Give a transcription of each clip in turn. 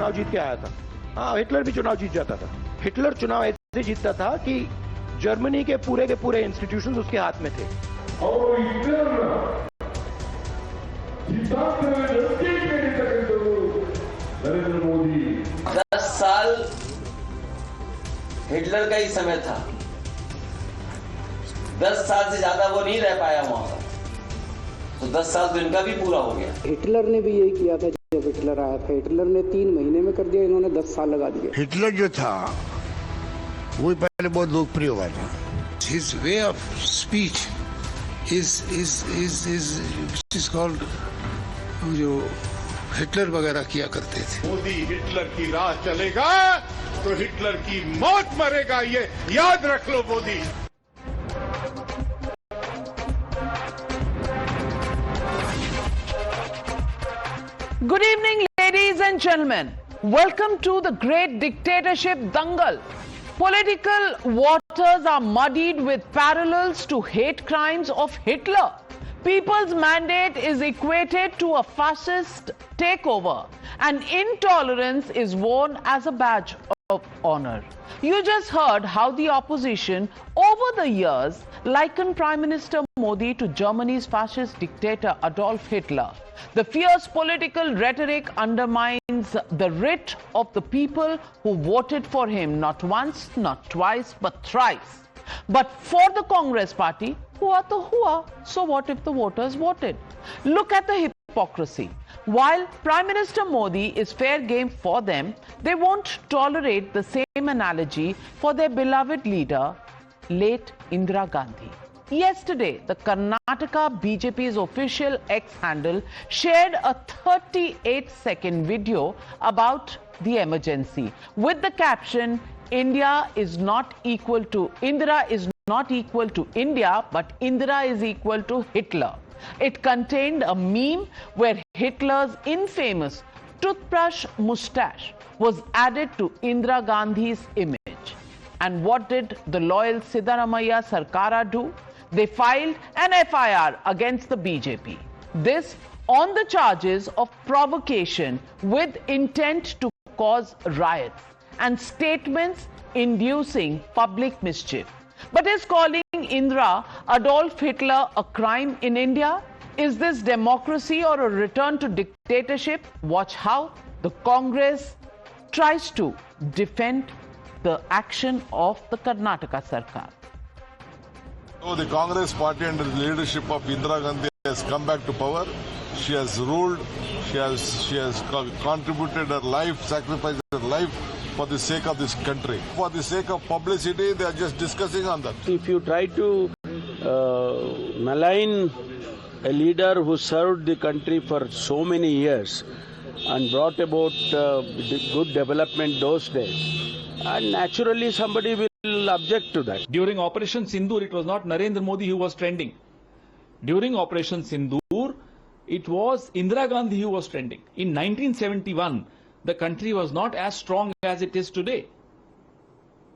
चुनाव जीत के आया था। हाँ, हिटलर भी चुनाव जीत जाता था। हिटलर चुनाव ऐसे जीतता था कि जर्मनी के पूरे इंस्टीट्यूशंस उसके हाथ में थे। और नरेंद्र मोदी 10 साल हिटलर का ही समय था। 10 साल से ज्यादा वो नहीं रह पाया वहां पर, तो 10 साल तो इनका भी पूरा हो गया। हिटलर ने भी यही किया था। जब हिटलर आया था, हिटलर ने 3 महीने में कर दिया, इन्होंने 10 साल लगा दिए। हिटलर जो था वो पहले बहुत लोकप्रिय हुआ था। His way of speech is called, जो हिटलर वगैरह किया करते थे। मोदी हिटलर की राह चलेगा तो हिटलर की मौत मरेगा, ये याद रख लो Modi. Good evening, ladies and gentlemen. Welcome to the great dictatorship dangal. Political waters are muddied with parallels to hate crimes of Hitler. People's mandate is equated to a fascist takeover, and intolerance is worn as a badge of honor. You just heard how the opposition over the years likened Prime Minister Modi to Germany's fascist dictator Adolf Hitler. The fierce political rhetoric undermines the writ of the people who voted for him not once, not twice, but thrice. But for the Congress party, hua to hua, so what if the voters voted? Look at the hypocrisy. While Prime Minister Modi is fair game for them, they won't tolerate the same analogy for their beloved leader, late Indira Gandhi. Yesterday, the Karnataka BJP's official X handle shared a 38-second video about the emergency with the caption, Indira is not equal to India, but Indira is equal to Hitler. It contained a meme where Hitler's infamous toothbrush mustache was added to Indira Gandhi's image. And what did the loyal Siddaramaiah Sarkara do? They filed an FIR against the BJP. This on the charges of provocation with intent to cause riots and statements inducing public mischief. But is calling Indira Adolf Hitler a crime in India? Is this democracy or a return to dictatorship? Watch how the Congress tries to defend the action of the Karnataka Sarkar. So the Congress party under the leadership of Indira Gandhi has come back to power. She has ruled. She has contributed her life, sacrificed her life for the sake of this country. For the sake of publicity, they are just discussing on that. If you try to malign a leader who served the country for so many years and brought about good development those days, and naturally somebody will object to that. During Operation Sindoor, it was not Narendra Modi who was trending. During Operation Sindoor, it was Indira Gandhi who was trending. In 1971, the country was not as strong as it is today.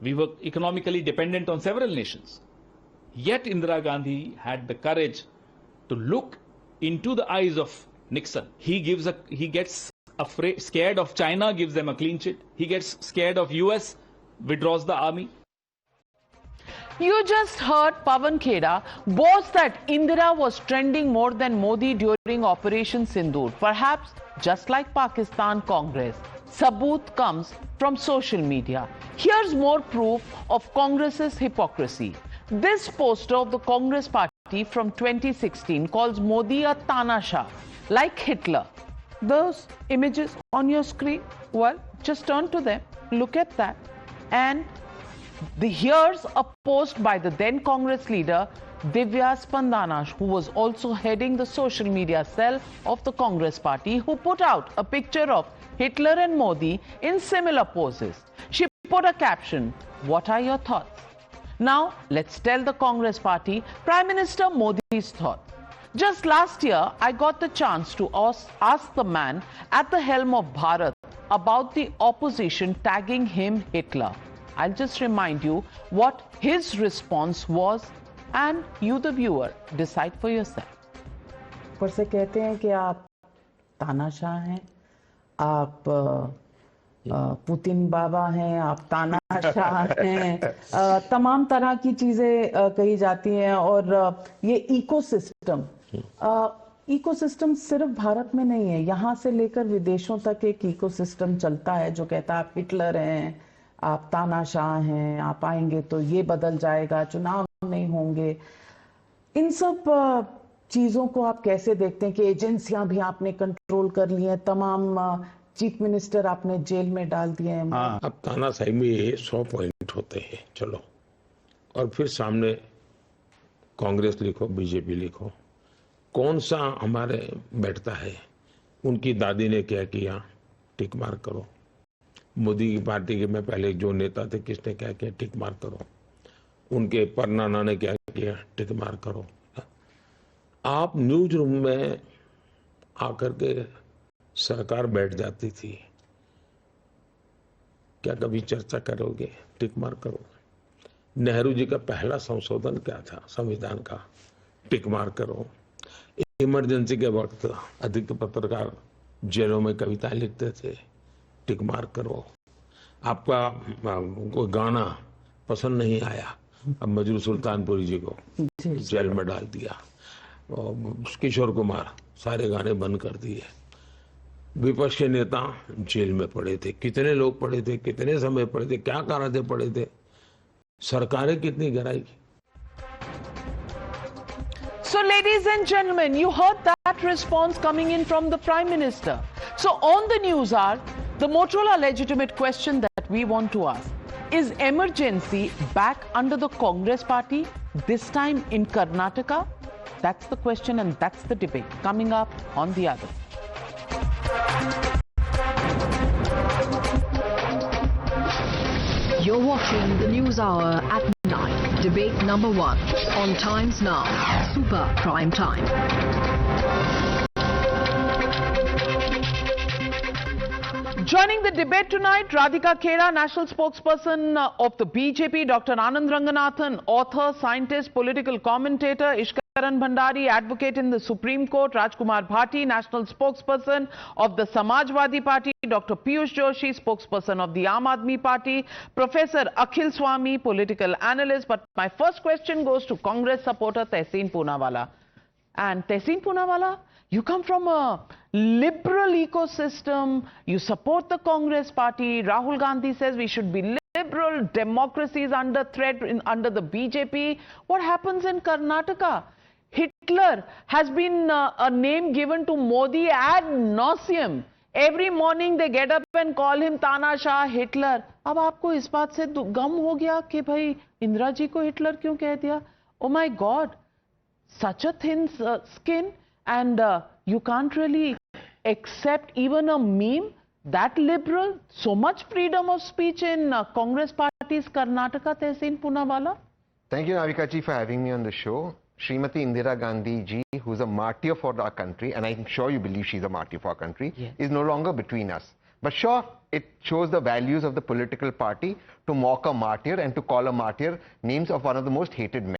We were economically dependent on several nations. Yet Indira Gandhi had the courage to look into the eyes of Nixon. He gets scared of China, gives them a clean sheet. He gets scared of US, withdraws the army. You just heard Pawan Kheda boast that Indira was trending more than Modi during Operation Sindoor. Perhaps just like Pakistan Congress, Saboot comes from social media. Here's more proof of Congress's hypocrisy. This poster of the Congress party from 2016 calls Modi a Tanashah, like Hitler. Those images on your screen, well, just turn to them, look at that, and here's a post by the then Congress leader Divya Spandana, who was also heading the social media cell of the Congress party, who put out a picture of Hitler and Modi in similar poses. She put a caption, "What are your thoughts?" Now, let's tell the Congress party Prime Minister Modi's thoughts. Just last year, I got the chance to ask the man at the helm of Bharat about the opposition tagging him Hitler. I'll just remind you what his response was, and you, the viewer, decide for yourself. ऊपर से कहते हैं कि आप तानाशाह हैं, आप Putin बाबा हैं, आप तानाशाह हैं, तमाम तरह की चीजें कही जाती हैं। और ये इकोसिस्टम सिर्फ भारत में नहीं है, यहाँ से लेकर विदेशों तक एक इकोसिस्टम चलता है जो कहता है आप हिटलर हैं, आप तानाशाह हैं, आप आएंगे तो ये बदल जाएगा, चुनाव नहीं होंगे। इन सब चीजों को आप कैसे देखते हैं कि एजेंसियां भी आपने कंट्रोल कर ली हैं, तमाम चीफ मिनिस्टर आपने जेल में डाल दिए हैं? अब तानाशाही में 100 पॉइंट होते हैं, चलो, और फिर सामने कांग्रेस लिखो, बीजेपी लिखो, कौन सा हमारे बैठता है? उनकी दादी ने क्या किया, टिक मार करो। मोदी की पार्टी के में पहले जो नेता थे, किसने क्या किया, टिक मार करो। उनके परनाना ने क्या किया, टिक मार करो। आप न्यूज रूम में आकर के सरकार बैठ जाती थी, क्या कभी चर्चा करोगे, टिक मार करो। नेहरू जी का पहला संशोधन क्या था संविधान का, टिक मार करो। इमरजेंसी के वक्त अधिक पत्रकार जेलों में कविताएं लिखते थे, टिक मार करो। आपका कोई गाना पसंद नहीं आया, अब मजरू सुल्तानपुरी जी को जेल में डाल दिया, किशोर कुमार सारे गाने बंद कर दिए। विपक्ष के नेता जेल में पड़े थे, कितने लोग पड़े थे, कितने समय पड़े थे, क्या कारण थे पड़े थे, सरकारें कितनी गिराई। So ladies and gentlemen, you heard that response coming in from the Prime Minister. So on the news hour, the Motorola legitimate question that we want to ask, is emergency back under the Congress party, this time in Karnataka? That's the question and that's the debate coming up on The Other. You're watching the News Hour at 9, debate number 1 on Times Now, Super Prime Time. Joining the debate tonight, Radhika Khera, national spokesperson of the BJP, Dr. Anand Ranganathan, author, scientist, political commentator, Ishkaran Bhandari, advocate in the Supreme Court, Rajkumar Bhati, national spokesperson of the Samajwadi Party, Dr. Piyush Joshi, spokesperson of the Aam Aadmi Party, Professor Akhil Swami, political analyst. But my first question goes to Congress supporter Tehseen Poonawalla. And Tehseen Poonawalla, you come from a liberal ecosystem, you support the Congress party. Rahul Gandhi says we should be liberal, democracy is under threat under the BJP. What happens in Karnataka? Hitler has been a name given to Modi ad nauseum. Every morning they get up and call him Tanashah, Hitler. अब आपको इस बात से गम हो गया कि भाई इंदिरा जी को हिटलर क्यों कह दिया? Oh my God, such a thin skin, and you can't really accept even a meme that liberal. So much freedom of speech in Congress party's Karnataka. Tehseen Poonawalla. Thank you, Navika ji, for having me on the show. Srimati Indira Gandhi ji, who's a martyr for our country, and I'm sure you believe she's a martyr for our country, yes, is no longer between us. But sure, it shows the values of the political party to mock a martyr and to call a martyr names of one of the most hated men.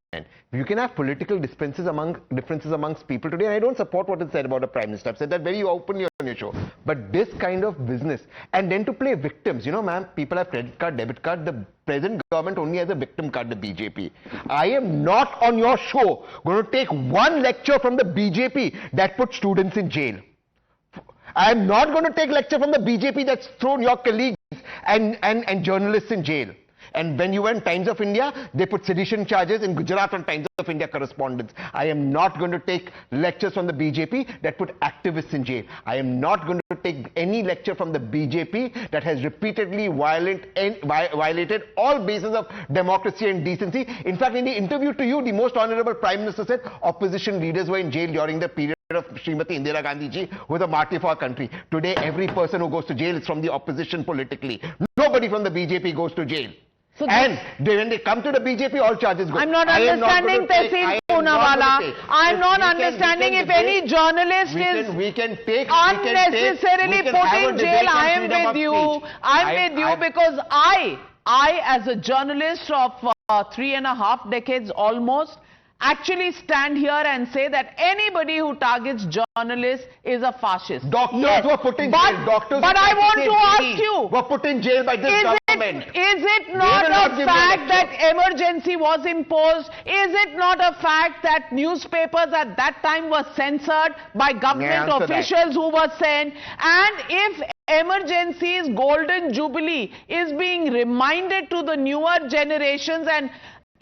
You can have political differences amongst people today, and I don't support what is said about the Prime Minister. I've said that very openly on your show. But this kind of business, and then to play victims, you know, ma'am, people have credit card, debit card. The present government only has a victim card, the BJP. I am not on your show going to take one lecture from the BJP that put students in jail. I am not going to take lecture from the BJP that's thrown your colleagues and journalists in jail. And when you were in Times of India, they put sedition charges in Gujarat on Times of India correspondents. I am not going to take lectures from the BJP that put activists in jail. I am not going to take any lecture from the BJP that has repeatedly violated all bases of democracy and decency. In fact, in the interview to you, the most honorable Prime Minister said opposition leaders were in jail during the period of Srimati Indira Gandhi ji, who was a martyr for our country. Today, every person who goes to jail is from the opposition politically. Nobody from the BJP goes to jail. So and when they come to the BJP, all charges go. I'm not understanding, Tehseen Poonawalla. I'm not understanding if any journalist is unnecessarily put in jail. I am with you. I'm with you because I, as a journalist of 3.5 decades almost, actually stand here and say that anybody who targets journalists is a fascist. Doctors were put in jail. Doctors but I want to ask you, were put in jail by this government. Is it not a fact that emergency was imposed? Is it not a fact that newspapers at that time were censored by government officials who were sent? And if emergency's golden jubilee is being reminded to the newer generations, and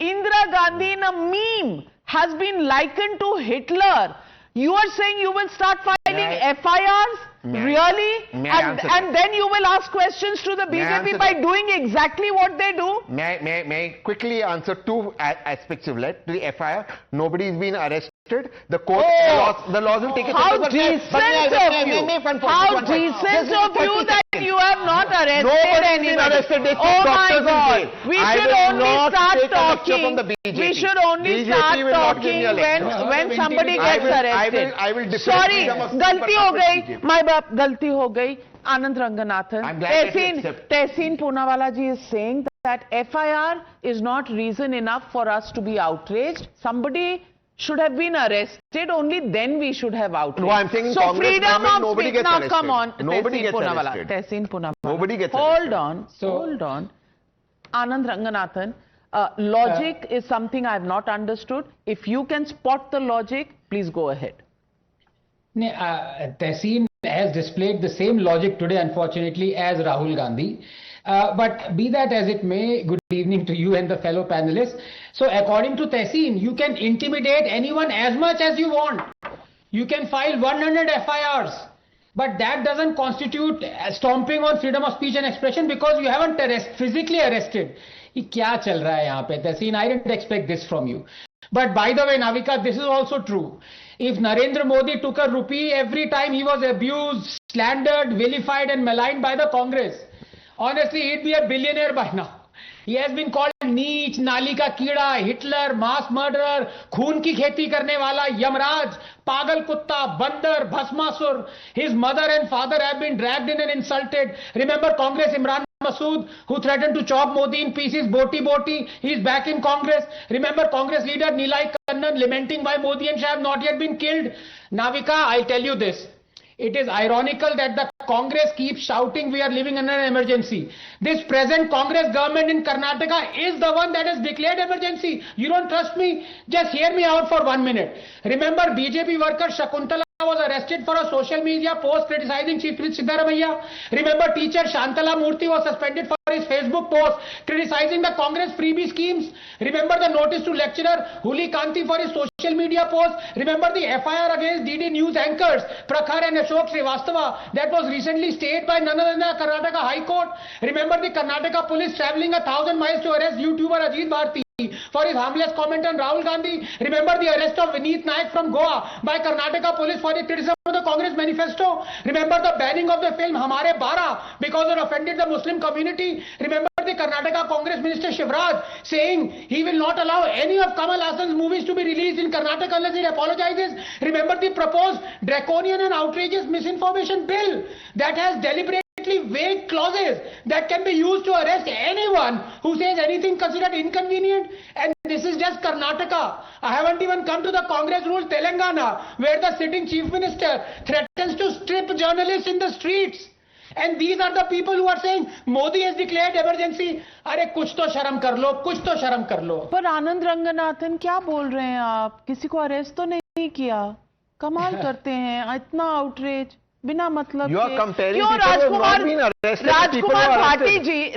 Indira Gandhi in a meme has been likened to Hitler, you are saying you will start filing FIRs? Really? And then you will ask questions to the BJP by doing exactly what they do? May I quickly answer two aspects of it? The FIR, nobody has been arrested. The court, the laws will take it. How decent of you! How decent of you that you have not arrested anybody. Oh my God! We should only start talking. We should only start talking when somebody gets arrested. Sorry, गलती हो गई. My बाप गलती हो गई. Anand Ranganathan. Tehseen Poonawala ji is saying that FIR is not reason enough for us to be outraged. Somebody should have been arrested, only then we should have outraged. No, I'm saying so freedom of nobody speech. gets Now arrested. come on, Nobody gets arrested. Tehseen Poonawala. Nobody gets arrested. arrested. Hold on. Anand Ranganathan, logic is something I have not understood. If you can spot the logic, please go ahead. Tehseen has displayed the same logic today, unfortunately, as Rahul Gandhi. But be that as it may, good evening to you and the fellow panelists. So according to Tehseen, you can intimidate anyone as much as you want. You can file 100 FIRs. But that doesn't constitute stomping on freedom of speech and expression because you haven't physically arrested. ये क्या चल रहा है यहाँ पे? Tehseen, I didn't expect this from you. But by the way, Navika, this is also true. If Narendra Modi took a rupee every time he was abused, slandered, vilified and maligned by the Congress, honestly, he'd be a billionaire by now. He has been called नीच, नाली का कीड़ा, Hitler, मास murderer, खून की खेती करने वाला, यमराज, पागल कुत्ता, बंदर, Bhasmasur. His mother and father have been dragged in and insulted. Remember Congress Imran Masood, who threatened to chop Modi in pieces, boti. He is back in Congress. Remember Congress leader Nilai Kannan lamenting why Modi and Shah have not yet been killed. Navika, I'll tell you this. It is ironical that the Congress keeps shouting we are living under an emergency. This present Congress government in Karnataka is the one that has declared emergency. You don't trust me? Just hear me out for 1 minute. Remember BJP worker Shakuntala was arrested for a social media post criticizing Chief Minister Siddaramaiah. Remember teacher Shantala Murthy was suspended for his Facebook post criticizing the Congress freebie schemes. Remember the notice to lecturer Huli Kanti for his social media post. Remember the FIR against DD News anchors Prakhar and Ashok Srivastava that was recently stayed by none other than the Karnataka High Court. Remember the Karnataka police travelling 1,000 miles to arrest YouTuber Ajit Bharti for his harmless comment on Rahul Gandhi. Remember the arrest of Vineet Nayak from Goa by Karnataka police for the criticism of the Congress manifesto. Remember the banning of the film Hamare Bara because it offended the Muslim community. Remember the Karnataka Congress Minister Shivraj saying he will not allow any of Kamal Hassan's movies to be released in Karnataka unless it apologizes. Remember the proposed draconian and outrageous misinformation bill that has deliberately vague clauses that can be used to arrest anyone who says anything considered inconvenient. And this is just Karnataka. I haven't even come to the Congress ruled Telangana where the sitting chief minister threatens to strip journalists in the streets. And these are the people who are saying Modi has declared emergency. अरे कुछ तो शर्म कर लो, कुछ तो शर्म कर लो. पर आनंद रंगनाथन क्या बोल रहे हैं आप? किसी को अरेस्ट तो नहीं किया. कमाल करते हैं, इतना आउटरीच बिना मतलब के. क्यों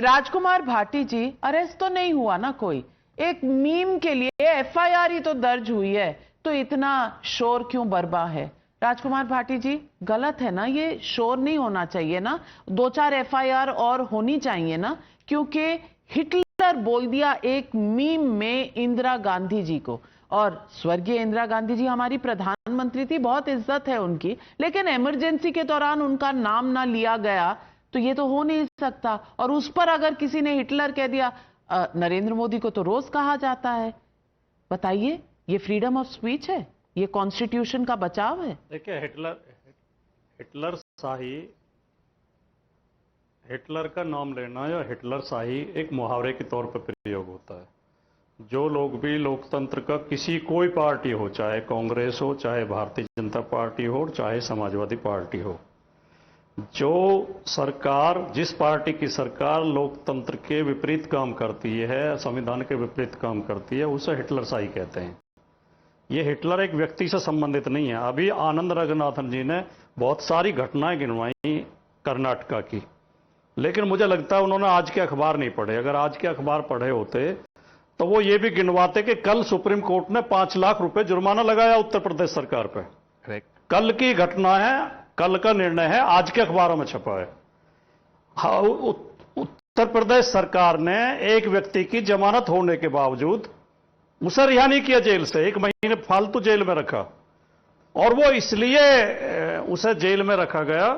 राजकुमार भाटी जी अरेस्ट तो नहीं हुआ ना कोई. एक मीम के लिए FIR ही तो दर्ज हुई है, तो इतना शोर क्यों बरपा है? राजकुमार भाटी जी गलत है ना, ये शोर नहीं होना चाहिए ना. 2-4 FIR और होनी चाहिए ना, क्योंकि हिटलर बोल दिया एक मीम में इंदिरा गांधी जी को. और स्वर्गीय इंदिरा गांधी जी हमारी प्रधानमंत्री थी, बहुत इज्जत है उनकी, लेकिन इमरजेंसी के दौरान उनका नाम ना लिया गया तो ये तो हो नहीं सकता. और उस पर अगर किसी ने हिटलर कह दिया, नरेंद्र मोदी को तो रोज कहा जाता है. बताइए, ये फ्रीडम ऑफ स्पीच है? ये कॉन्स्टिट्यूशन का बचाव है? देखिए, हिटलर का नाम लेना या हिटलर शाही एक मुहावरे के तौर पर प्रयोग होता है. जो लोग भी लोकतंत्र का किसी कोई पार्टी हो, चाहे कांग्रेस हो, चाहे भारतीय जनता पार्टी हो, चाहे समाजवादी पार्टी हो, जो सरकार, जिस पार्टी की सरकार लोकतंत्र के विपरीत काम करती है, संविधान के विपरीत काम करती है, उसे हिटलरशाही कहते हैं। ये हिटलर एक व्यक्ति से संबंधित नहीं है। अभी आनंद रंगनाथन जी ने बहुत सारी घटनाएं गिनवाई कर्नाटका की, लेकिन मुझे लगता है उन्होंने आज के अखबार नहीं पढ़े। अगर आज के अखबार पढ़े होते तो वो ये भी गिनवाते कि कल सुप्रीम कोर्ट ने 5 लाख रुपए जुर्माना लगाया उत्तर प्रदेश सरकार पे। कल की घटना है, कल का निर्णय है, आज के अखबारों में छपा है। हाँ, उत्तर प्रदेश सरकार ने एक व्यक्ति की जमानत होने के बावजूद उसे रिहा नहीं किया जेल से, 1 महीने फालतू जेल में रखा। और वो इसलिए उसे जेल में रखा गया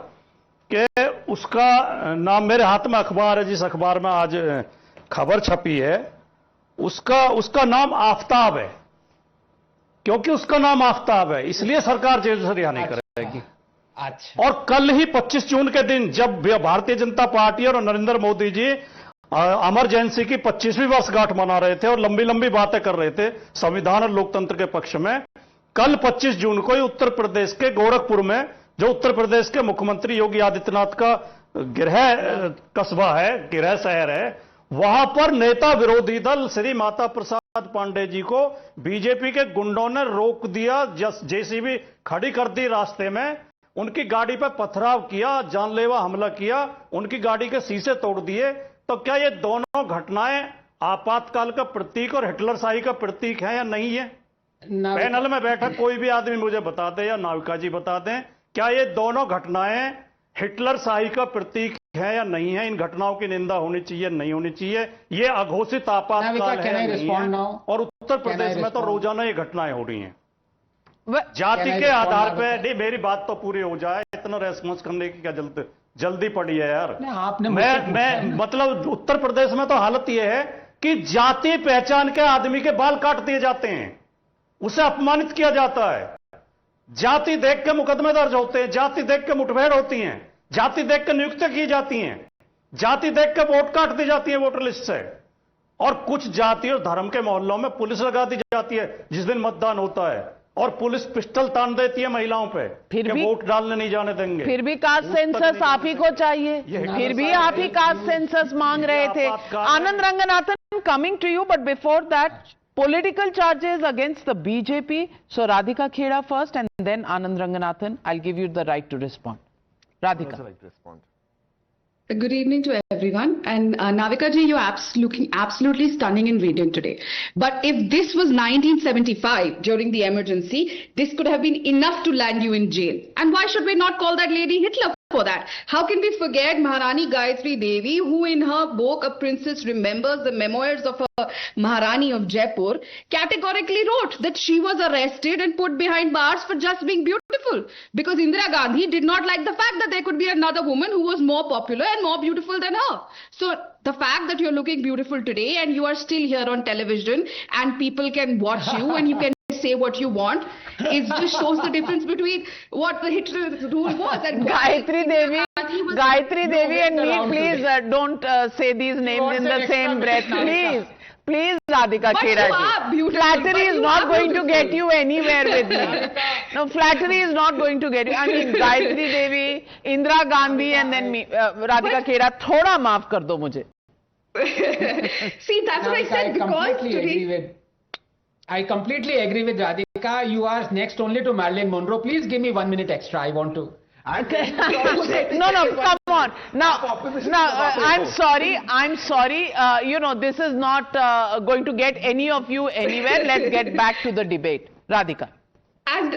कि उसका नाम, मेरे हाथ में अखबार है, जिस अखबार में आज खबर छपी है, उसका नाम आफ्ताब है। क्योंकि उसका नाम आफ्ताब है, इसलिए सरकार जेल से रिहा नहीं करेगी। अच्छा। और कल ही 25 जून के दिन जब भारतीय जनता पार्टी और नरेंद्र मोदी जी इमरजेंसी की 25वीं वर्षगांठ मना रहे थे और लंबी लंबी बातें कर रहे थे संविधान और लोकतंत्र के पक्ष में, कल 25 जून को ही उत्तर प्रदेश के गोरखपुर में, जो उत्तर प्रदेश के मुख्यमंत्री योगी आदित्यनाथ का गृह कस्बा है, गृह शहर है, वहां पर नेता विरोधी दल श्री माता प्रसाद पांडे जी को बीजेपी के गुंडों ने रोक दिया, जेसीबी खड़ी कर दी रास्ते में, उनकी गाड़ी पर पथराव किया, जानलेवा हमला किया, उनकी गाड़ी के शीशे तोड़ दिए। तो क्या ये दोनों घटनाएं आपातकाल का प्रतीक और हिटलरशाही का प्रतीक है या नहीं है? पैनल में बैठा कोई भी आदमी मुझे बता दे, या नाविका जी बता दें, क्या ये दोनों घटनाएं हिटलरशाही का प्रतीक है या नहीं है? इन घटनाओं की निंदा होनी चाहिए, नहीं होनी चाहिए? ये अघोषित आपातकाल है, नहीं है? और उत्तर प्रदेश में तो रोजाना ये घटनाएं हो रही हैं जाति के आधार पे। नहीं, मेरी बात तो पूरी हो जाए, इतना रेस्पॉन्स करने की क्या जल्दी पड़ी है यार? मैं मतलब उत्तर प्रदेश में तो हालत यह है कि जाति पहचान के आदमी के बाल काट दिए जाते हैं, उसे अपमानित किया जाता है, जाति देख के मुकदमे दर्ज होते हैं, जाति देख के मुठभेड़ होती हैं, जाति देख के नियुक्तियां की जाती हैं, जाति देख के वोट काट दी जाती है वोटर लिस्ट से, और कुछ जाति और धर्म के मोहल्लों में पुलिस लगा दी जाती है जिस दिन मतदान होता है, और पुलिस पिस्टल तान देती है महिलाओं पे, फिर भी वोट डालने नहीं जाने देंगे। फिर भी कास्ट सेंसस आप ही को चाहिए, फिर भी आप ही कास्ट सेंसस मांग रहे थे। Anand Ranganathan, coming to you, but before that, political charges against the BJP. So Radhika Khera first and then Anand Ranganathan. I'll give you the right to respond. Radhika. Good evening to everyone. And Navika ji, you're looking absolutely stunning and radiant today. But if this was 1975 during the emergency, this could have been enough to land you in jail. And why should we not call that lady Hitler for that? How can we forget Maharani Gayatri Devi, who in her book A Princess Remembers the Memoirs of a Maharani of Jaipur, categorically wrote that she was arrested and put behind bars for just being beautiful, because Indira Gandhi did not like the fact that there could be another woman who was more popular and more beautiful than her. So the fact that you're looking beautiful today and you are still here on television and people can watch you and you can say what you want, it just shows the difference between what the Hitler rule was. And Gayatri Devi and me, please don't say these names in the same breath, please Radhika Khera ji. Flattery is not going to get you anywhere with me. No, flattery is not going to get you. I mean, Gayatri Devi, Indira Gandhi and then me. Radhika Khera, thoda maaf kar do mujhe. See, that's what I said, I completely agree with Radhika. You are next only to Marilyn Monroe. Please give me 1 minute extra. I want to. No, come on. Now, I'm sorry. This is not going to get any of you anywhere. Let's get back to the debate. Radhika. And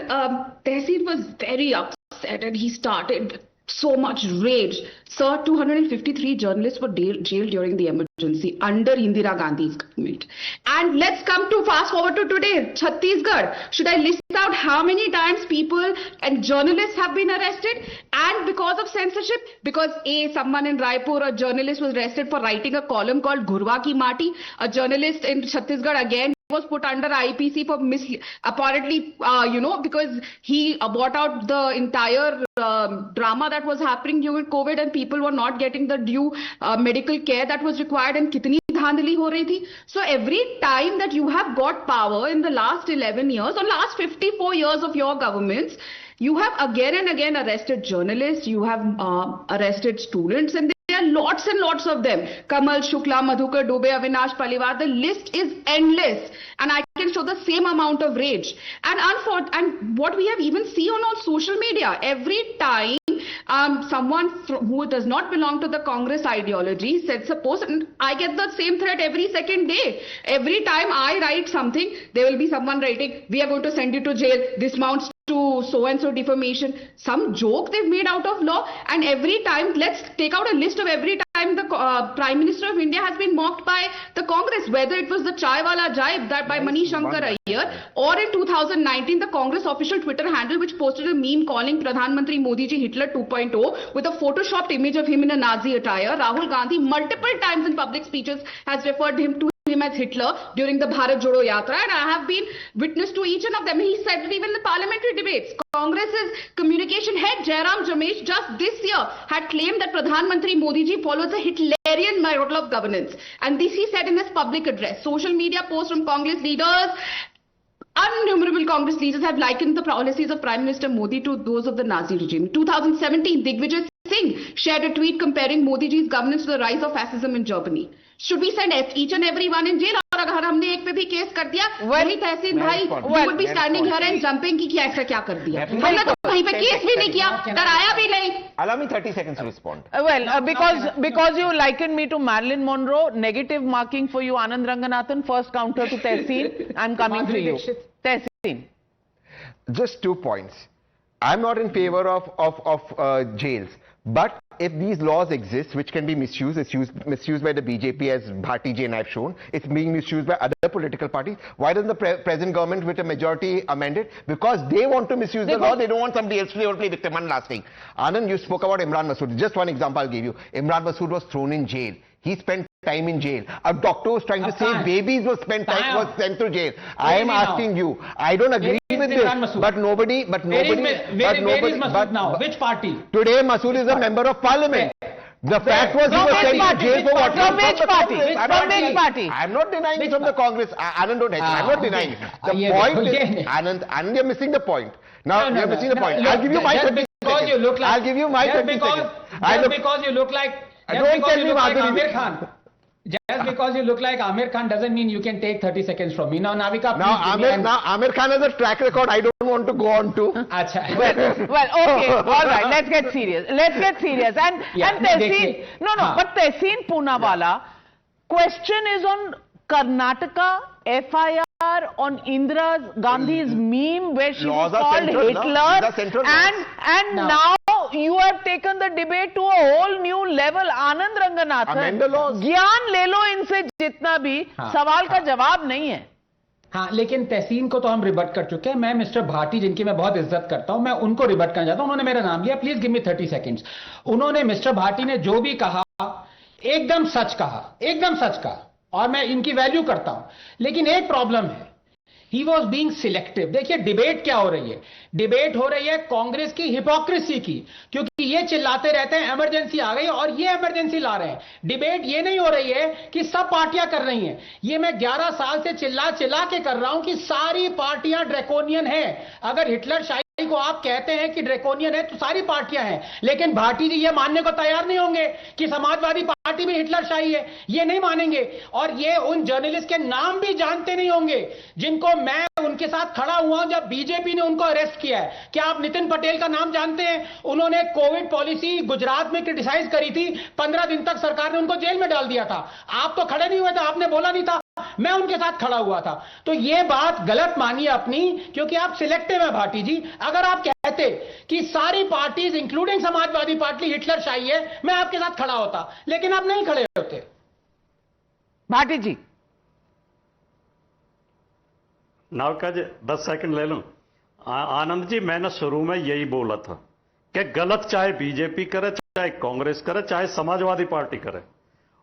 Tehseen was very upset and he started so much rage. Sir, 253 journalists were jailed during the emergency under Indira Gandhi's government. And let's come to fast forward to today, Chhattisgarh. Should I list out how many times people and journalists have been arrested? And because of censorship, because someone in Raipur, a journalist was arrested for writing a column called Ghurwa Ki Mati. A journalist in Chhattisgarh again was put under IPC for apparently, because he brought out the entire drama that was happening during COVID and people were not getting the due medical care that was required. And kitni धांधली हो रही थी. So every time that you have got power in the last 11 years or last 54 years of your governments, you have again and again arrested journalists, you have arrested students, and there are lots and lots of them. Kamal Shukla, Madhukar Dubey, Avinash Paliwal, the list is endless. And I can show the same amount of rage. And what we have even seen on social media, every time someone who does not belong to the Congress ideology sets a post, and I get the same threat every second day. Every time I write something, there will be someone writing, we are going to send you to jail, this amounts to so-and-so defamation, some joke they've made out of law. And every time, let's take out a list of every time the Prime Minister of India has been mocked by the Congress, whether it was the Chai Wala Jibe that by Manish Shankar Iyer, or in 2019 the Congress official Twitter handle which posted a meme calling Pradhan Mantri Modi ji Hitler 2.0 with a photoshopped image of him in a Nazi attire. Rahul Gandhi multiple times in public speeches has referred him as Hitler during the Bharat Jodo Yatra, and I have been witness to each one of them. He said it even in the parliamentary debates. Congress's communication head Jairam Jamesh just this year had claimed that Pradhan Mantri Modi ji follows a Hitlerian model of governance, and this he said in his public address. Social media posts from Congress leaders, innumerable Congress leaders have likened the policies of Prime Minister Modi to those of the Nazi regime. In 2017, Digvijay Singh shared a tweet comparing Modi ji's governance to the rise of fascism in Germany. Should we send each and every one in jail? और अगर हमने एक पे भी case कर दिया, वही तहसीन भाई would be standing here and jumping कि क्या ऐसा क्या कर दिया? हमने तो कहीं पे केस भी नहीं किया, डराया भी नहीं. Allow me 30 seconds to respond. Because you likened me to Marilyn Monroe, negative marking for you, Anand Ranganathan. First counter to Tehseen. I'm coming to you. Tehseen. Just 2 points. I'm not in favor of jails. But if these laws exist, which can be misused, it's misused by the BJP as Bharti Jain I've shown, it's being misused by other political parties. Why doesn't the present government with a majority amend it? Because they want to misuse the law, they don't want somebody else to play victim. One last thing. Anand, you spoke about Imran Masood. Just one example I'll give you. Imran Masood was thrown in jail. He spent time in jail. A doctor was trying to save babies was sent to jail. I am asking you. I don't agree with this. But nobody. Where is Masood now? Which party? Today Masood is a member of parliament. The fact was he was sent to jail for what? From which party? From which party? I'm not denying it from the Congress. Anand, don't hate me. I'm not denying it. The point is, Anand, you're missing the point. Now you're missing the point. I'll give you my 30 seconds. I'll give you my 30 seconds. Just because you look like Amir Khan. Just because you look like Amir Khan doesn't mean you can take 30 seconds from me. Now, Navika, Amir Khan has a track record I don't want to go on to. Well, okay, all right, let's get serious. And Tehseen, but Tehseen Poonawalla, question is on Karnataka FIR on Indira Gandhi's meme where she was called Hitler, and now you have taken the debate to a whole new level. Anand Ranganathan, ज्ञान ले लो इनसे जितना भी, सवाल का जवाब नहीं है. हाँ, लेकिन तहसीन को तो हम रिबट कर चुके हैं. मैं मिस्टर भाटी, जिनकी मैं बहुत इज्जत करता हूं, मैं उनको रिबट करना चाहता हूं. उन्होंने मेरा नाम लिया. Please give me 30 seconds. उन्होंने, मिस्टर भाटी ने जो भी कहा एकदम सच कहा, एकदम सच कहा, और मैं इनकी वैल्यू करता हूं. लेकिन एक प्रॉब्लम है, ही वॉज बीइंग सिलेक्टिव. देखिए डिबेट क्या हो रही है. डिबेट हो रही है कांग्रेस की हिपोक्रेसी की, क्योंकि ये चिल्लाते रहते हैं इमरजेंसी आ गई और ये इमरजेंसी ला रहे हैं. डिबेट ये नहीं हो रही है कि सब पार्टियां कर रही हैं. ये मैं 11 साल से चिल्ला के कर रहा हूं कि सारी पार्टियां ड्रैकोनियन हैं. अगर हिटलर शाही को आप कहते हैं कि ड्रैकोनियन है तो सारी पार्टियां हैं. लेकिन भाटी जी ये मानने को तैयार नहीं होंगे कि समाजवादी पार्टी भी हिटलर शाही है. ये नहीं मानेंगे. और ये उन जर्नलिस्ट के नाम भी जानते नहीं होंगे जिनको मैं उनके साथ खड़ा हुआ हूं जब बीजेपी ने उनको अरेस्ट किया है. क्या आप नितिन पटेल का नाम जानते हैं? उन्होंने कोविड पॉलिसी गुजरात में क्रिटिसाइज करी थी. 15 दिन तक सरकार ने उनको जेल में डाल दिया था. आप तो खड़े नहीं हुए थे, आपने बोला नहीं था. मैं उनके साथ खड़ा हुआ था. तो ये बात गलत मानिए अपनी, क्योंकि आप सिलेक्टिव हैं भाटी जी. अगर आप कहते कि सारी parties including Samajwadi party Hitler शाही है, मैं आपके साथ खड़ा होता. लेकिन आप नहीं खड़े होते. भाटी जी, नाविका जी 10 सेकंड ले लूं. आनंद जी, मैंने शुरू में यही बोला था कि गलत चाहे बीजेपी करे, चाहे कांग्रेस करे, चाहे समाजवादी पार्टी करे,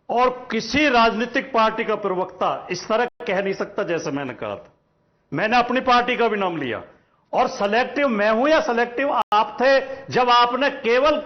और किसी राजनीतिक पार्टी का प्रवक्ता इस तरह कह नहीं सकता जैसे मैंने कहा था. मैंने अपनी पार्टी का भी नाम लिया. और सेलेक्टिव मैं हूं या सेलेक्टिव आप थे जब आपने केवल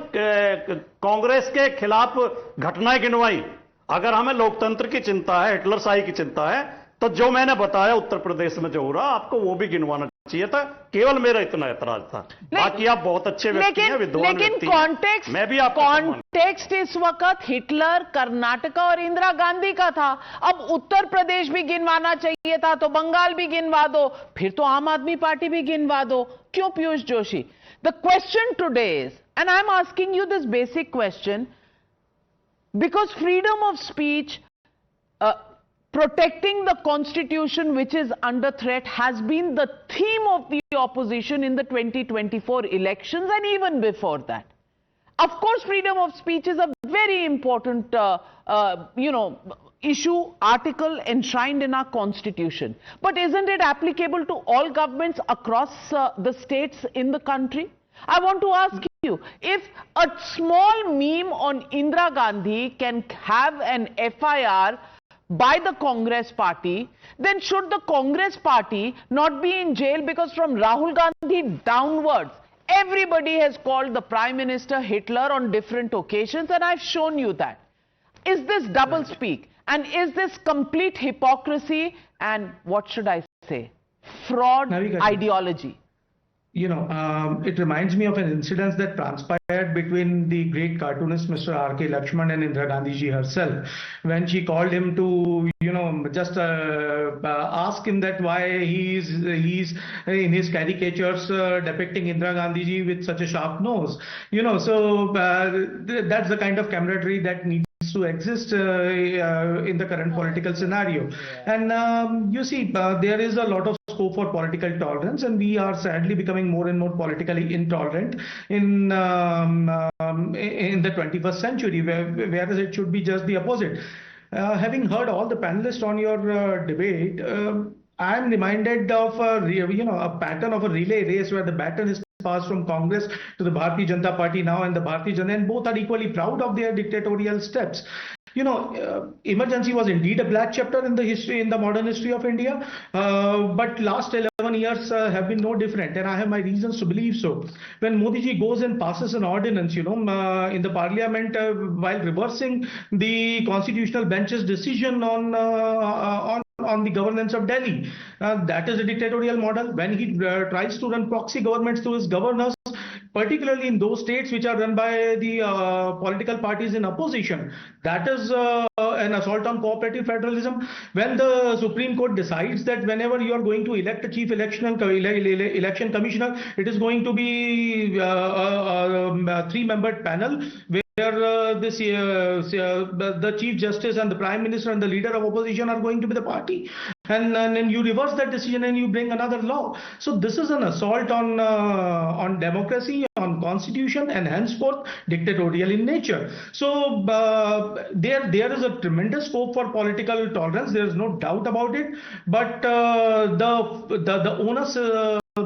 कांग्रेस के खिलाफ घटनाएं गिनवाई. अगर हमें लोकतंत्र की चिंता है, हिटलरशाही की चिंता है, तो जो मैंने बताया उत्तर प्रदेश में जो हो रहा, आपको वो भी गिनवाना चाहिए था। केवल मेरा इतना ऐतराज था। बाकी आप बहुत अच्छे व्यक्ति हैं, विद्वान व्यक्ति हैं। मैं भी आपको कॉन्टेक्स्ट इस वक्त हिटलर, कर्नाटक और इंदिरा गांधी का था। अब उत्तर प्रदेश भी गिनवाना चाहिए था, तो बंगाल भी गिनवा दो, फिर तो आम आदमी पार्टी भी गिनवा दो। क्यों Piyush Joshi? The question today is, and I am asking you this basic question, because freedom of speech, protecting the constitution which is under threat has been the theme of the opposition in the 2024 elections and even before that. Of course, freedom of speech is a very important issue, article enshrined in our constitution. But isn't it applicable to all governments across the states in the country? I want to ask you, if a small meme on Indira Gandhi can have an FIR by the Congress party, then should the Congress party not be in jail? Because from Rahul Gandhi downwards, everybody has called the Prime Minister Hitler on different occasions, and I've shown you that. Is this double speak? And is this complete hypocrisy and, what should I say, fraud ideology? You know, it reminds me of an incident that transpired between the great cartoonist Mr. R.K. Lakshman and Indira Gandhi ji herself, when she called him to, just ask him that why he's in his caricatures depicting Indira Gandhi ji with such a sharp nose. So that's the kind of camaraderie that needs to exist in the current political scenario. And you see, there is a lot of scope for political tolerance, and we are sadly becoming more and more politically intolerant in the 21st century, whereas it should be just the opposite. Having heard all the panelists on your debate, I am reminded of a pattern of a relay race where the baton is passed from Congress to the Bharatiya Janata Party now, and the Bharatiya Janata, and both are equally proud of their dictatorial steps. Emergency was indeed a black chapter in the modern history of India, but last 11 years have been no different, and I have my reasons to believe so. When Modi ji goes and passes an ordinance, in the parliament, while reversing the constitutional bench's decision on the governance of Delhi, that is a dictatorial model. When he tries to run proxy governments through his governors, particularly in those states which are run by the political parties in opposition, that is an assault on cooperative federalism. When the Supreme Court decides that whenever you are going to elect a chief election commissioner, it is going to be a three-membered panel where the Chief Justice and the Prime Minister and the leader of opposition are going to be the party. And then you reverse that decision and you bring another law. So this is an assault on democracy, on constitution, and henceforth dictatorial in nature. So there is a tremendous scope for political tolerance. There is no doubt about it. But the onus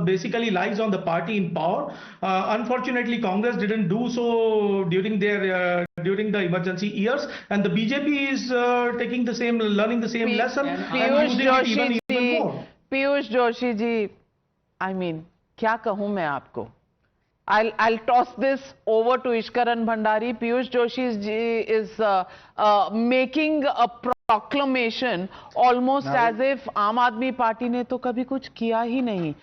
basically lies on the party in power. Unfortunately, Congress didn't do so during the emergency years, and the BJP is learning the same lesson and using it even more. Piyush Joshi ji, I mean, क्या कहूं मैं आपको? I'll toss this over to Ishkaran Bhandari. Piyush Joshi ji is making a proclamation almost as if आम आदमी party ने तो कभी कुछ किया ही नहीं.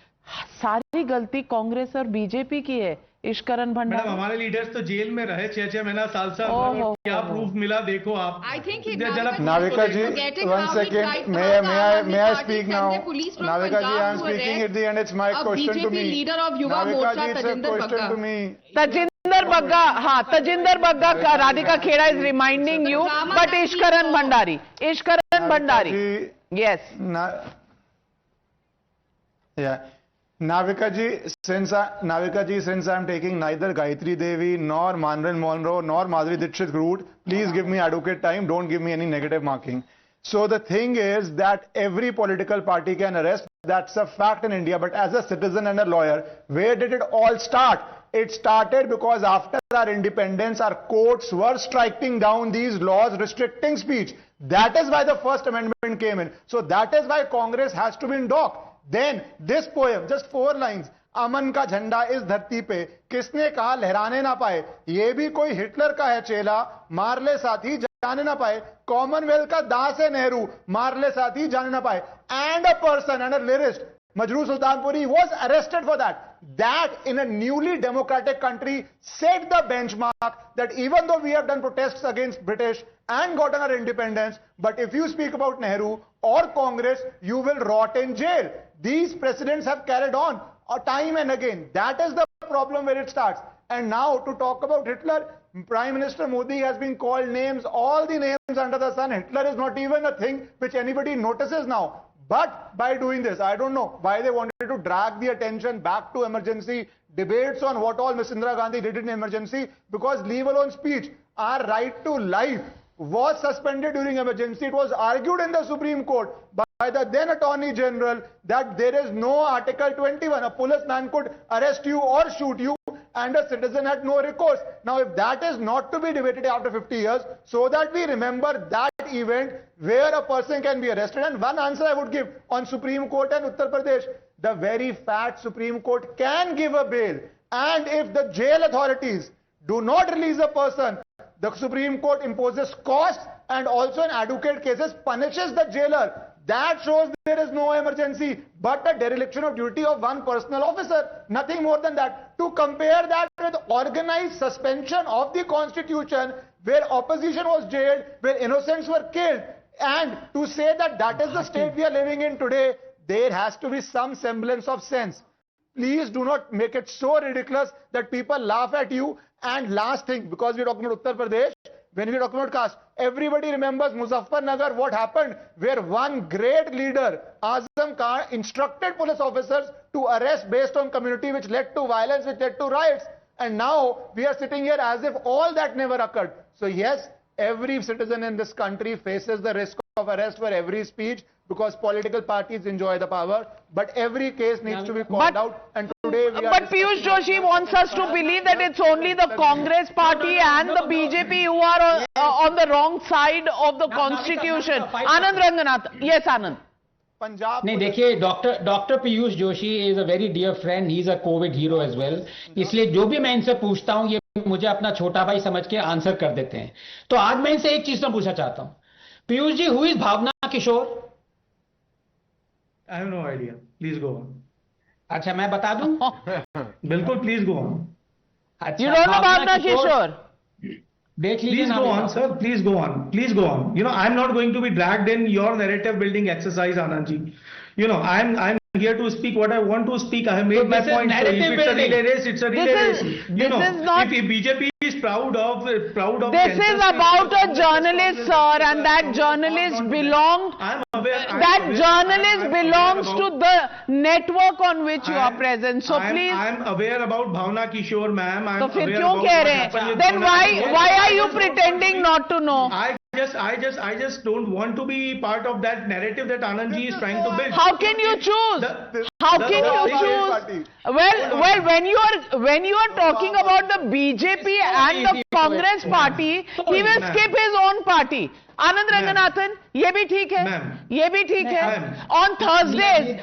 सारी गलती कांग्रेस और बीजेपी की है. इश्करन भंडारी, मैडम हमारे लीडर्स तो जेल में रहे 6-6 महीना साल क्या प्रूफ मिला देखो आप. नाविका जी, 1 second, may I speak now? Navika ji, I am speaking at the end. It's my question to me. Navika ji, it's a question to me. Tajinder Bagga, Radhika Kheda is reminding you, but Ishkaran Bhandari, yes. Yeah. Navika ji, since I am taking neither Gayatri Devi nor Marilyn Monroe nor Madhuri Dixit route, please give me adequate time. Don't give me any negative marking. So the thing is that every political party can arrest. That's a fact in India. But as a citizen and a lawyer, where did it all start? It started because after our independence, our courts were striking down these laws restricting speech. That is why the First Amendment came in. So that is why Congress has to be in dock. Then this poem, just 4 lines. अमन का झंडा इस धरती पे किसने कहा लहराने ना पाए. ये भी कोई हिटलर का है चेला, मार ले साथी. जाने ना पाए, कॉमनवेल्थ का दास है नेहरू, मारले साथी जाने ना पाए, and a person and a lyrist, Majroor Sultanpuri, was arrested for that. That in a newly democratic country set the benchmark that even though we have done protests against British and gotten our independence, but if you speak about Nehru or Congress, you will rot in jail. These precedents have carried on time and again. That is the problem where it starts. And now to talk about Hitler, Prime Minister Modi has been called names, all the names under the sun. Hitler is not even a thing which anybody notices now. But by doing this, I don't know why they wanted to drag the attention back to emergency debates on what all Ms. Indira Gandhi did in emergency, because leave alone speech, our right to life was suspended during emergency. It was argued in the Supreme Court by the then Attorney General that there is no Article 21. A policeman could arrest you or shoot you and a citizen had no recourse. Now, if that is not to be debated after 50 years, so that we remember that event where a person can be arrested, and one answer I would give on Supreme Court and Uttar Pradesh, the very fact Supreme Court can give a bail, and if the jail authorities do not release a person, the Supreme Court imposes costs and also in advocate cases punishes the jailer. That shows there is no emergency, but a dereliction of duty of one personal officer. Nothing more than that. To compare that with organized suspension of the Constitution, where opposition was jailed, where innocents were killed, and to say that that is the state we are living in today, there has to be some semblance of sense. Please do not make it so ridiculous that people laugh at you. And last thing, because we are talking about Uttar Pradesh, when we are talking about caste, everybody remembers Muzaffarnagar, what happened, where one great leader, Azam Khan, instructed police officers to arrest based on community, which led to violence, which led to riots. And now we are sitting here as if all that never occurred. So yes, every citizen in this country faces the risk of arrest for every speech, because political parties enjoy the power, but every case needs to be called out. And today we are... But Piyush Joshi wants us to believe that it's only the Congress party and the BJP who are on the wrong side of the constitution. Anand Ranganath. Yes, Anand. नहीं देखिए, doctor Piyush Joshi is a very dear friend, he is a Covid hero as well. इसलिए जो भी मैं इनसे पूछता हूं ये मुझे अपना छोटा भाई समझ के आंसर कर देते हैं. तो आज मैं इनसे एक चीज मैं पूछना चाहता हूं, Piyush ji, who is Bhavna Kishore? I have no idea. Please go on. अच्छा, मैं बता दूं? बिल्कुल, please go on. You don't know Bhavna Kishore? Please go on, sir. Please go on. Please go on. You know, I'm not going to be dragged in your narrative building exercise, Anandji. You know, I'm here to speak what I want to speak. I have made my point. So if it's a relay race, it's a relay race. You know, if BJP is proud of. This is about a journalist, sir, and that journalist belongs. That journalist belongs to the network on which you are present. So please. I'm aware about Bhavna Kishore, ma'am. So फिर क्यों कह रहे हैं? Then why are you pretending not to know? I just don't want to be part of that narrative that Anandji is trying to build. How can you choose? How can you choose? Well, when you are talking about the BJP and the Congress party, he will skip his own party. Anand Ranganathan, ये भी ठीक है, ये भी ठीक है. On Thursdays,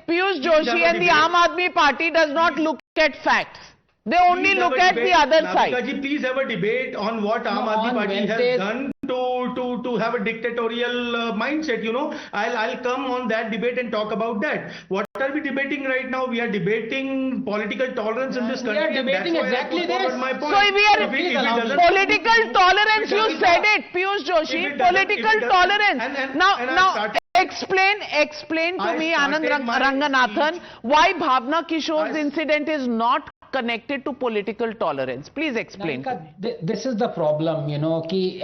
Piyush Joshi and the Aam Aadmi Party does not look at facts. They only look at the other side. Navika, please have a debate on what Aam Aadmi Party has done to have a dictatorial mindset. You know, I'll come on that debate and talk about that. What are we debating right now? We are debating political tolerance in this country. We are debating exactly this. My point. So we are political tolerance. You said it, Piyush Joshi. Political tolerance. Now. Explain to me, Anand Ranganathan, why Bhavna Kishore's incident is not connected to political tolerance. Please explain. This is the problem, you know, कि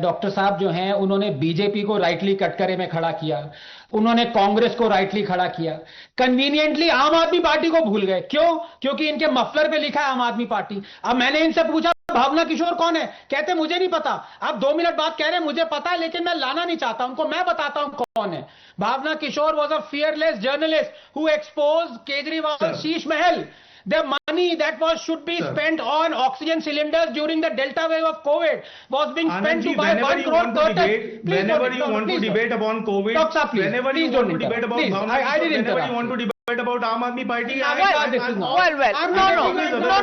doctor साहब जो हैं उन्होंने BJP को rightly कटघरे में खड़ा किया, उन्होंने कांग्रेस को राइटली खड़ा किया, कन्वीनियंटली आम आदमी पार्टी को भूल गए. क्यों? क्योंकि इनके मफलर पे लिखा है आम आदमी पार्टी. अब मैंने इनसे पूछा भावना किशोर कौन है, कहते मुझे नहीं पता. आप 2 मिनट बाद कह रहे हैं मुझे पता है लेकिन मैं लाना नहीं चाहता, उनको मैं बताता हूं कौन है. भावना किशोर was a fearless journalist who exposed Kejriwal, Sheesh Mahal. The money that should be spent on oxygen cylinders during the Delta wave of COVID was being spent to buy 1 crore curtains. Whenever you want to debate upon COVID, whenever you want to debate about Bhavna, whenever you want to debate about Aam Aadmi Party,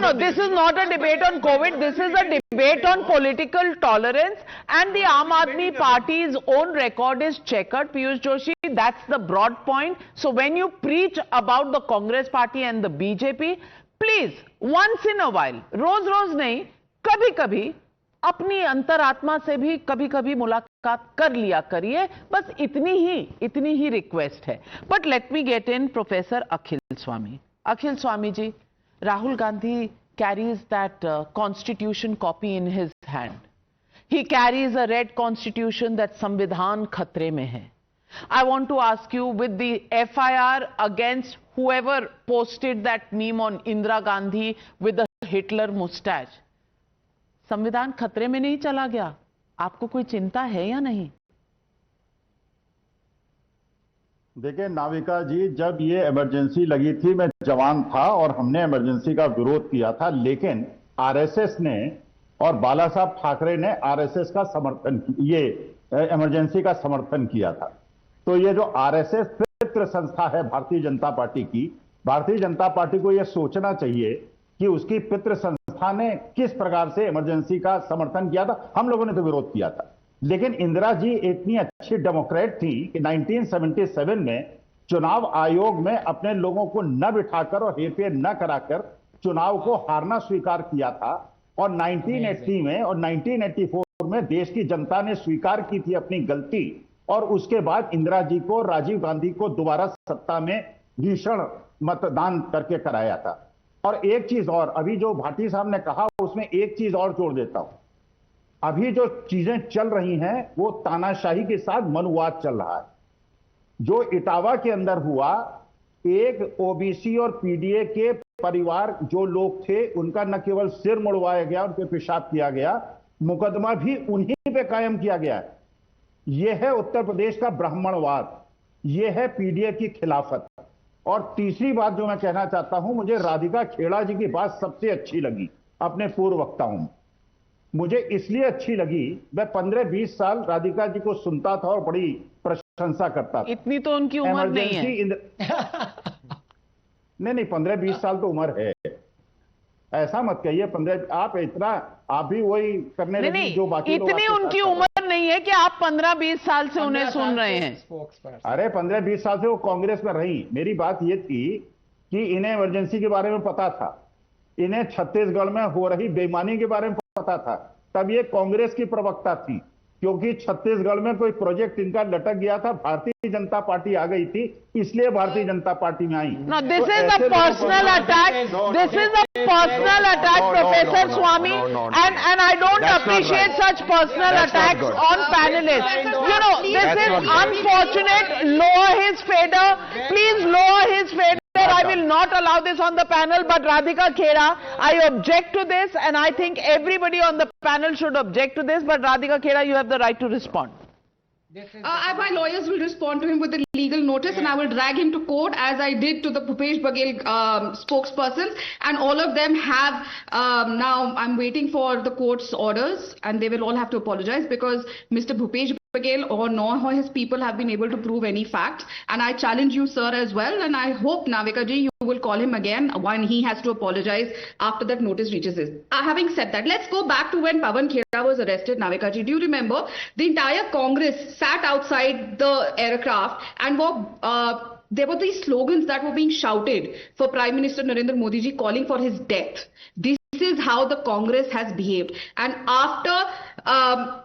no, this is not a debate on COVID. This is a debate debate on political tolerance, and the Aam Aadmi Party's own record is checkered. Piyush Joshi, that's the broad point. So when you preach about the Congress Party and the BJP, please, once in a while, रोज रोज नहीं, कभी कभी अपनी अंतरात्मा से भी कभी कभी मुलाकात कर लिया करिए. बस इतनी ही रिक्वेस्ट है. But let me get in professor Akhil Swami. Akhil Swami ji, Rahul Gandhi carries that constitution copy in his hand. He carries a red constitution that Samvidhan khatre mein hai. I want to ask you, with the FIR against whoever posted that meme on Indira Gandhi with the Hitler mustache, संविधान खतरे में नहीं चला गया? आपको कोई चिंता है या नहीं? देखिए नाविका जी, जब ये इमरजेंसी लगी थी मैं जवान था और हमने इमरजेंसी का विरोध किया था, लेकिन आरएसएस ने और बाला साहब ठाकरे ने आरएसएस का समर्थन, ये इमरजेंसी का समर्थन किया था. तो ये जो आरएसएस पितृ संस्था है भारतीय जनता पार्टी की, भारतीय जनता पार्टी को यह सोचना चाहिए कि उसकी पितृ संस्था ने किस प्रकार से इमरजेंसी का समर्थन किया था. हम लोगों ने तो विरोध किया था, लेकिन इंदिरा जी इतनी अच्छी डेमोक्रेट थी कि 1977 में चुनाव आयोग में अपने लोगों को न बिठाकर और हेरफेर न कराकर चुनाव को हारना स्वीकार किया था. और 1980 में और 1984 में देश की जनता ने स्वीकार की थी अपनी गलती, और उसके बाद इंदिरा जी को, राजीव गांधी को दोबारा सत्ता में भीषण मतदान करके कराया था. और एक चीज और, अभी जो भाटी साहब ने कहा उसमें एक चीज और जोड़ देता हूं. अभी जो चीजें चल रही हैं वो तानाशाही के साथ मनुवाद चल रहा है. जो इटावा के अंदर हुआ, एक ओबीसी और पीडीए के परिवार जो लोग थे उनका न केवल सिर मुड़वाया गया, उन पर पेशाब किया गया, मुकदमा भी उन्हीं पे कायम किया गया. यह है उत्तर प्रदेश का ब्राह्मणवाद, यह है पीडीए की खिलाफत. और तीसरी बात जो मैं कहना चाहता हूं, मुझे राधिका खेड़ा जी की बात सबसे अच्छी लगी अपने पूर्व वक्ताओं में. मुझे इसलिए अच्छी लगी, मैं 15-20 साल राधिका जी को सुनता था और बड़ी प्रशंसा करता था. इतनी तो उनकी उम्र नहीं है. नहीं 15-20 साल तो उम्र है, ऐसा मत कहिए. 15 आप इतना, आप भी वही करने लगे जो बाकी लोग. इतनी उनकी उम्र नहीं है कि आप 15-20 साल से उन्हें सुन रहे हैं. अरे 15-20 साल से वो कांग्रेस में रही. मेरी बात ये थी कि इन्हें इमरजेंसी के बारे में पता था, इन्हें छत्तीसगढ़ में हो रही बेईमानी के बारे में पता था. तब ये कांग्रेस की प्रवक्ता थी, क्योंकि छत्तीसगढ़ में कोई प्रोजेक्ट इनका लटक गया था, भारतीय जनता पार्टी आ गई थी, इसलिए भारतीय जनता पार्टी में आई. No, this is a personal attack. This is a personal attack, Professor Swami, and I don't appreciate such personal attacks on panelists. You know, this is unfortunate. Lower his fader. Please lower his fader. I will not allow this on the panel, but Radhika Khera, I object to this, and I think everybody on the panel should object to this. But Radhika Khera, you have the right to respond. My lawyers will respond to him with a legal notice, and I will drag him to court as I did to the Bhupesh Baghel spokespersons, and all of them have now. I'm waiting for the court's orders, and they will all have to apologize because Mr. Bhupesh Baghel or nor his people have been able to prove any facts, and I challenge you, sir, as well, and I hope, Navika ji, you will call him again when he has to apologize after that notice reaches his. Having said that, let's go back to when Pawan Khera was arrested, Navika ji. Do you remember the entire Congress sat outside the aircraft and there were these slogans that were being shouted for Prime Minister Narendra Modi ji calling for his death. This is how the Congress has behaved, and after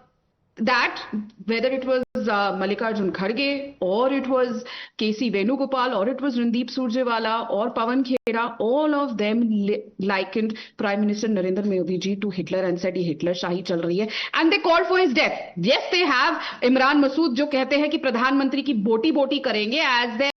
that, whether it was Mallikarjun Kharge or it was KC Venugopal or it was Randeep Surjewala or Pawan Khera, all of them likened Prime Minister Narendra Modi ji to Hitler and said, "Ye Hitler Shahi chal rahi hai," and they called for his death. Yes, they have Imran Masood jo kehte hain ki Pradhanmantri ki boti karenge as their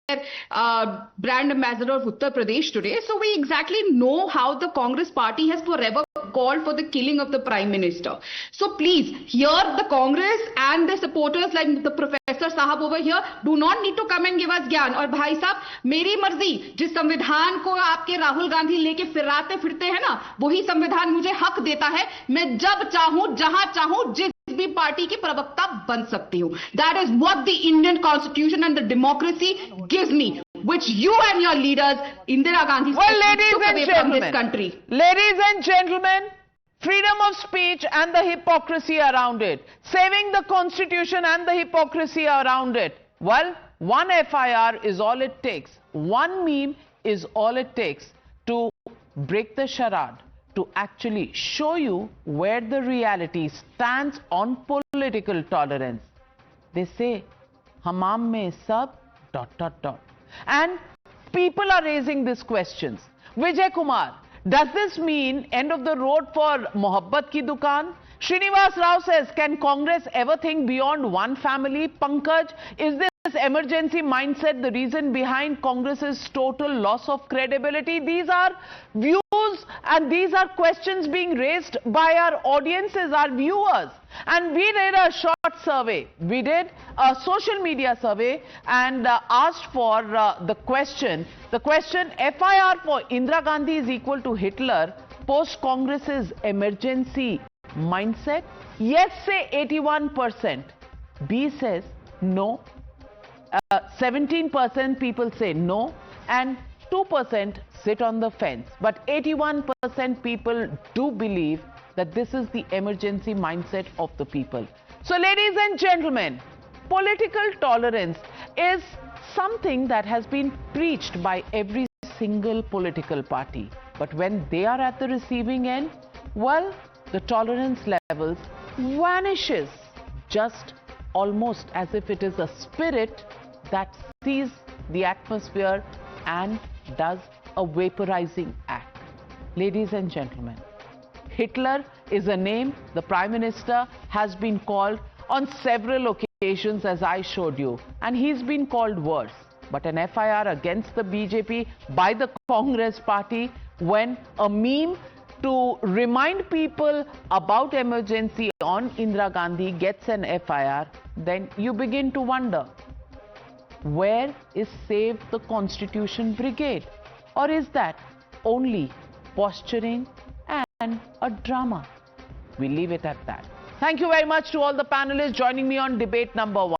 brand ambassador of Uttar Pradesh today. So we exactly know how the Congress party has forever called for the killing of the Prime Minister. So please, here the Congress and the supporters like the Professor Sahab over here do not need to come and give us ज्ञान. और भाई साहब, मेरी मर्जी, जिस संविधान को आपके राहुल गांधी लेके फिराते फिरते हैं ना, वही संविधान मुझे हक देता है. मैं जब चाहूं, जहां चाहूं, जिस भी पार्टी की प्रवक्ता बन सकती हूं. That is what the Indian Constitution and the democracy gives me, which you and your leaders, Indira Gandhi, well, ladies took and away gentlemen, from this country. Ladies and gentlemen, freedom of speech and the hypocrisy around it, saving the constitution and the hypocrisy around it. Well, one FIR is all it takes. One meme is all it takes to break the charade, to actually show you where the reality stands on political tolerance. They say, Hamam mein sab ... And people are raising these questions. Vijay Kumar, does this mean end of the road for Mohabbat ki dukaan? Srinivas Rao says, can Congress ever think beyond one family? Pankaj, is this emergency mindset the reason behind Congress's total loss of credibility? These are views and these are questions being raised by our audiences, our viewers. And we did a short survey. We did a social media survey and asked for the question, FIR for Indira Gandhi is equal to Hitler post Congress's emergency mindset? Yes, say 81%. B says no. 17% people say no, and 2% sit on the fence. But 81% people do believe that this is the emergency mindset of the people. So, ladies and gentlemen, political tolerance is something that has been preached by every single political party. But when they are at the receiving end, well, the tolerance levels vanishes, just almost as if it is a spirit that sees the atmosphere and does a vaporizing act. Ladies and gentlemen, Hitler is a name the Prime Minister has been called on several occasions, as I showed you, and he's been called worse. But an FIR against the BJP by the Congress party, when a meme to remind people about emergency on Indira Gandhi gets an FIR, then you begin to wonder, where is Save the Constitution Brigade? Or is that only posturing and a drama? We leave it at that. Thank you very much to all the panelists joining me on debate number 1.